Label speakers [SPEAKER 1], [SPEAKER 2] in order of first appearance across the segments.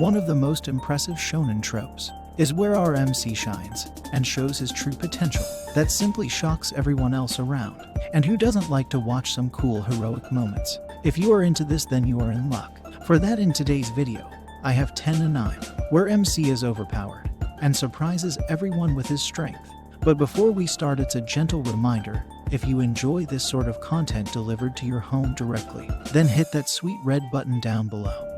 [SPEAKER 1] One of the most impressive shonen tropes is where our MC shines and shows his true potential that simply shocks everyone else around. And who doesn't like to watch some cool heroic moments? If you are into this, then you are in luck. For that, in today's video, I have 10 anime, where MC is overpowered and surprises everyone with his strength. But before we start, it's a gentle reminder: if you enjoy this sort of content delivered to your home directly, then hit that sweet red button down below.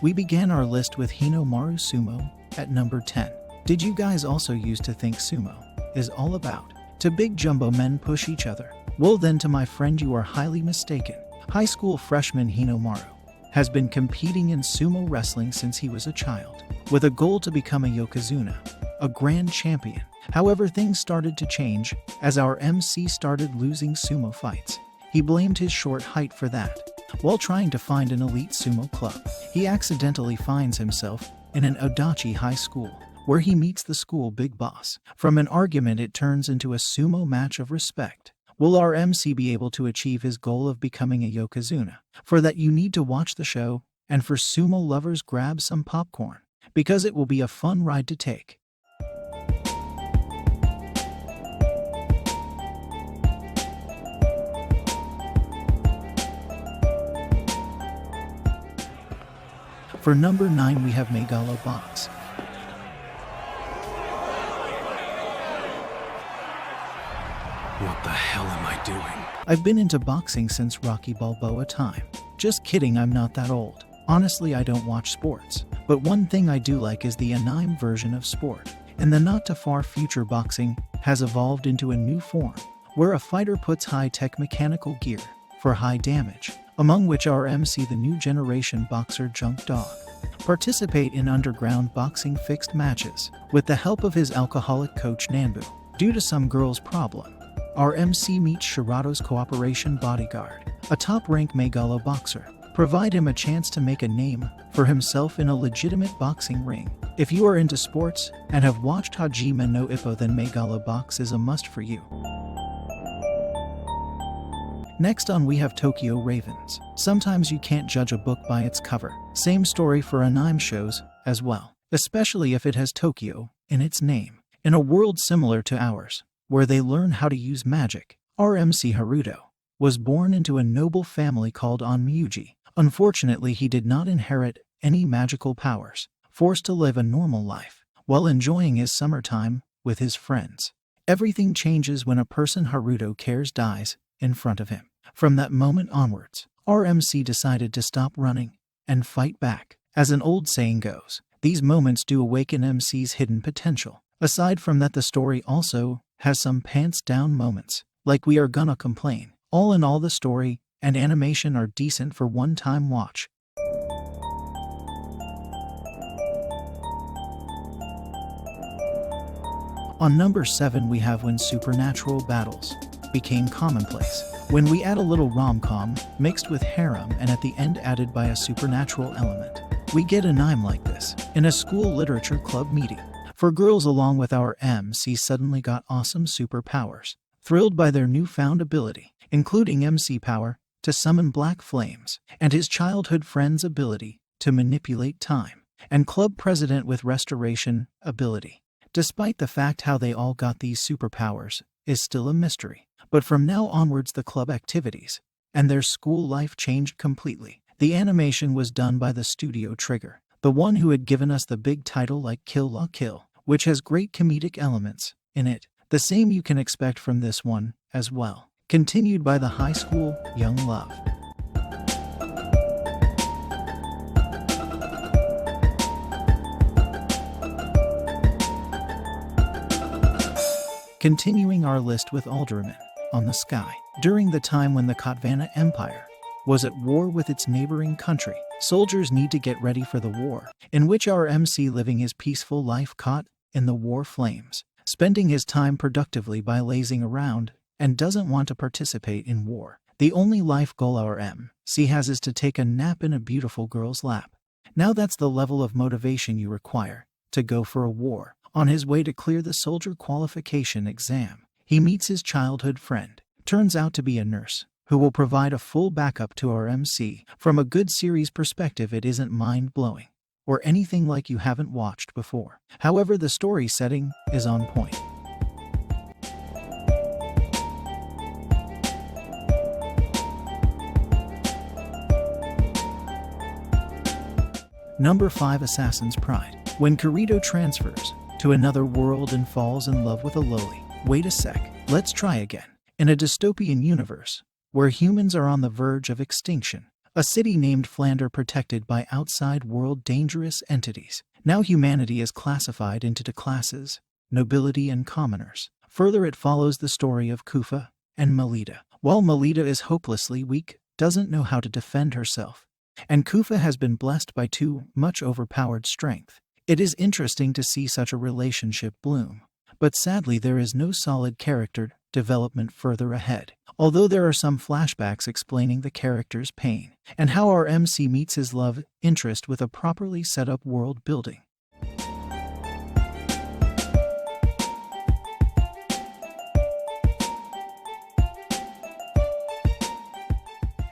[SPEAKER 1] We began our list with Hinomaru Sumo at number 10. Did you guys also used to think sumo is all about to big jumbo men push each other? Well then, to my friend, you are highly mistaken. High school freshman Hinomaru has been competing in sumo wrestling since he was a child, with a goal to become a yokozuna, a grand champion. However, things started to change as our MC started losing sumo fights. He blamed his short height for that. While trying to find an elite sumo club, he accidentally finds himself in an Odachi high school, where he meets the school big boss. From an argument, it turns into a sumo match of respect. Will our MC be able to achieve his goal of becoming a yokozuna? For that, you need to watch the show, and for sumo lovers, grab some popcorn, because it will be a fun ride to take. For number 9, we have Megalobox.
[SPEAKER 2] What the hell am I doing?
[SPEAKER 1] I've been into boxing since Rocky Balboa time. Just kidding, I'm not that old. Honestly, I don't watch sports. But one thing I do like is the anime version of sport. In the not-too-far future, boxing has evolved into a new form, where a fighter puts high-tech mechanical gear for high damage, among which our MC, the new generation boxer Junk Dog, participate in underground boxing fixed matches with the help of his alcoholic coach Nanbu. Due to some girl's problem, our MC meets Shirato's cooperation bodyguard, a top-rank megalo boxer, provide him a chance to make a name for himself in a legitimate boxing ring. If you are into sports and have watched Hajime no Ippo, then Megalobox is a must for you. Next on, we have Tokyo Ravens. Sometimes you can't judge a book by its cover. Same story for anime shows as well, especially if it has Tokyo in its name. In a world similar to ours, where they learn how to use magic, our MC Haruto was born into a noble family called Onmyuji. Unfortunately, he did not inherit any magical powers, forced to live a normal life while enjoying his summertime with his friends. Everything changes when a person Haruto cares dies in front of him. From that moment onwards, our MC decided to stop running and fight back. As an old saying goes, these moments do awaken MC's hidden potential. Aside from that, the story also has some pants down moments, like We Are Gonna Complain. All in all, the story and animation are decent for one-time watch. On number 7, we have When Supernatural Battles Became Commonplace. When we add a little rom-com mixed with harem and at the end added by a supernatural element, we get an anime like this. In a school literature club meeting for girls, along with our MC, suddenly got awesome superpowers. Thrilled by their newfound ability, including MC power to summon black flames, and his childhood friend's ability to manipulate time, and club president with restoration ability. Despite the fact how they all got these superpowers is still a mystery. But from now onwards, the club activities and their school life changed completely. The animation was done by the Studio Trigger, the one who had given us the big title like Kill La Kill, which has great comedic elements in it. The same you can expect from this one as well. Continued by the high school Young Love. Continuing our list with Alderamin on the Sky. During the time when the Katvana Empire was at war with its neighboring country, soldiers need to get ready for the war, in which our MC, living his peaceful life caught in the war flames, spending his time productively by lazing around, and doesn't want to participate in war. The only life goal our MC has is to take a nap in a beautiful girl's lap. Now that's the level of motivation you require to go for a war. On his way to clear the soldier qualification exam, he meets his childhood friend. Turns out to be a nurse who will provide a full backup to our MC. From a good series perspective, it isn't mind-blowing or anything like you haven't watched before. However, the story setting is on point. Number 5. Assassin's Pride. When Kirito transfers to another world and falls in love with a lowly, wait a sec, let's try again. In a dystopian universe, where humans are on the verge of extinction, a city named Flander protected by outside world dangerous entities. Now humanity is classified into two classes, nobility and commoners. Further, it follows the story of Kufa and Melita. While Melita is hopelessly weak, doesn't know how to defend herself, and Kufa has been blessed by too much overpowered strength. It is interesting to see such a relationship bloom, but sadly there is no solid character development further ahead, although there are some flashbacks explaining the character's pain and how our MC meets his love interest with a properly set up world building.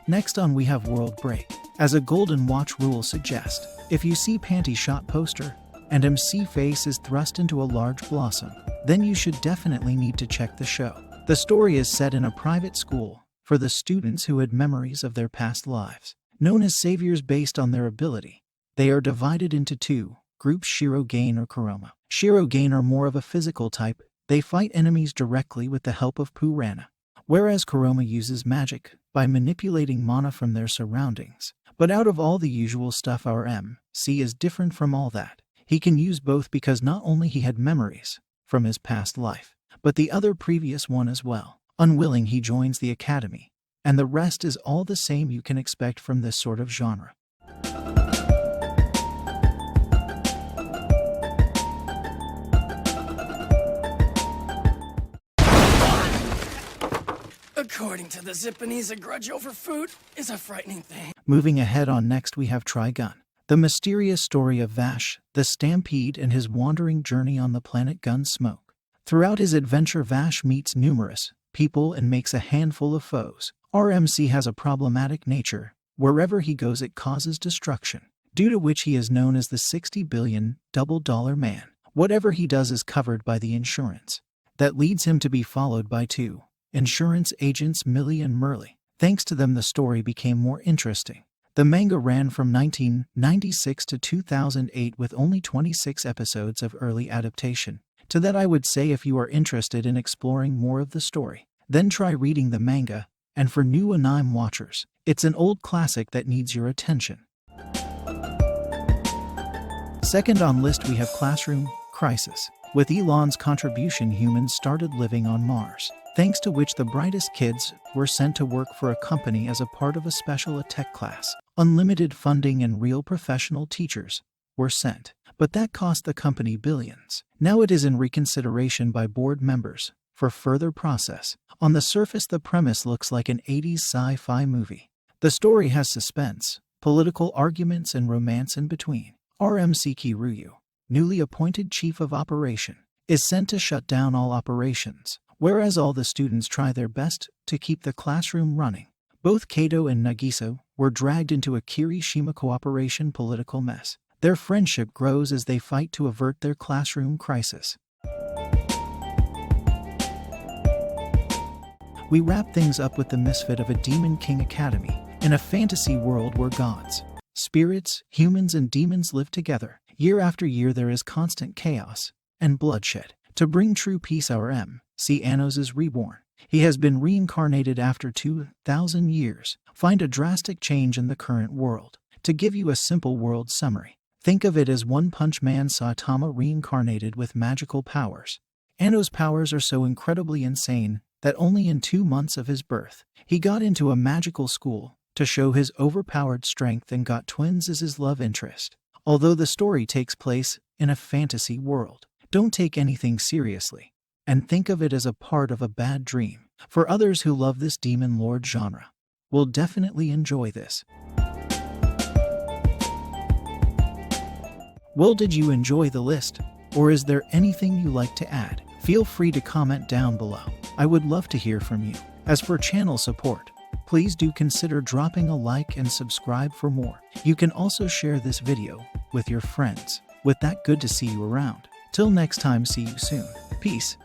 [SPEAKER 1] Next on we have World Break. As a Golden Watch rule suggests, if you see panty shot poster and MC face is thrust into a large blossom, then you should definitely need to check the show. The story is set in a private school for the students who had memories of their past lives. Known as saviors based on their ability, they are divided into two groups: Shirogain or Kuroma. Shirogain are more of a physical type. They fight enemies directly with the help of Purana, whereas Kuroma uses magic by manipulating mana from their surroundings. But out of all the usual stuff, our MC is different from all that. He can use both because not only he had memories from his past life, but the other previous one as well. Unwilling, he joins the academy, and the rest is all the same you can expect from this sort of genre.
[SPEAKER 3] According to the Zippanese, a grudge over food is a frightening thing.
[SPEAKER 1] Moving ahead on next we have Trigun. The mysterious story of Vash, the Stampede, and his wandering journey on the planet Gunsmoke. Throughout his adventure, Vash meets numerous people and makes a handful of foes. Our MC has a problematic nature. Wherever he goes it causes destruction, due to which he is known as the 60 billion double dollar man. Whatever he does is covered by the insurance. That leads him to be followed by two insurance agents, Millie and Merle. Thanks to them the story became more interesting. The manga ran from 1996 to 2008 with only 26 episodes of early adaptation. To that I would say, if you are interested in exploring more of the story, then try reading the manga, and for new anime watchers, it's an old classic that needs your attention. Second on list we have Classroom Crisis. With Elon's contribution, humans started living on Mars, thanks to which the brightest kids were sent to work for a company as a part of a special tech class. Unlimited funding and real professional teachers were sent, but that cost the company billions. Now it is in reconsideration by board members for further process. On the surface the premise looks like an 80s sci-fi movie. The story has suspense, political arguments, and romance in between. RMC Kiryu, newly appointed chief of operation, is sent to shut down all operations, whereas all the students try their best to keep the classroom running. Both Kato and Nagisa were dragged into a Kirishima cooperation political mess. Their friendship grows as they fight to avert their classroom crisis. We wrap things up with the misfit of a Demon King Academy, in a fantasy world where gods, spirits, humans, and demons live together. Year after year there is constant chaos and bloodshed. To bring true peace, our MC Anos is reborn. He has been reincarnated after 2,000 years. Find a drastic change in the current world. To give you a simple world summary, think of it as One Punch Man Saitama reincarnated with magical powers. Anos' powers are so incredibly insane that only in 2 months of his birth, he got into a magical school to show his overpowered strength and got twins as his love interest. Although the story takes place in a fantasy world, don't take anything seriously, and think of it as a part of a bad dream. For others who love this Demon Lord genre, will definitely enjoy this. Well, did you enjoy the list? Or is there anything you like to add? Feel free to comment down below. I would love to hear from you. As for channel support, Please do consider dropping a like and subscribe for more. You can also share this video with your friends. With that, good to see you around. Till next time, see you soon. Peace.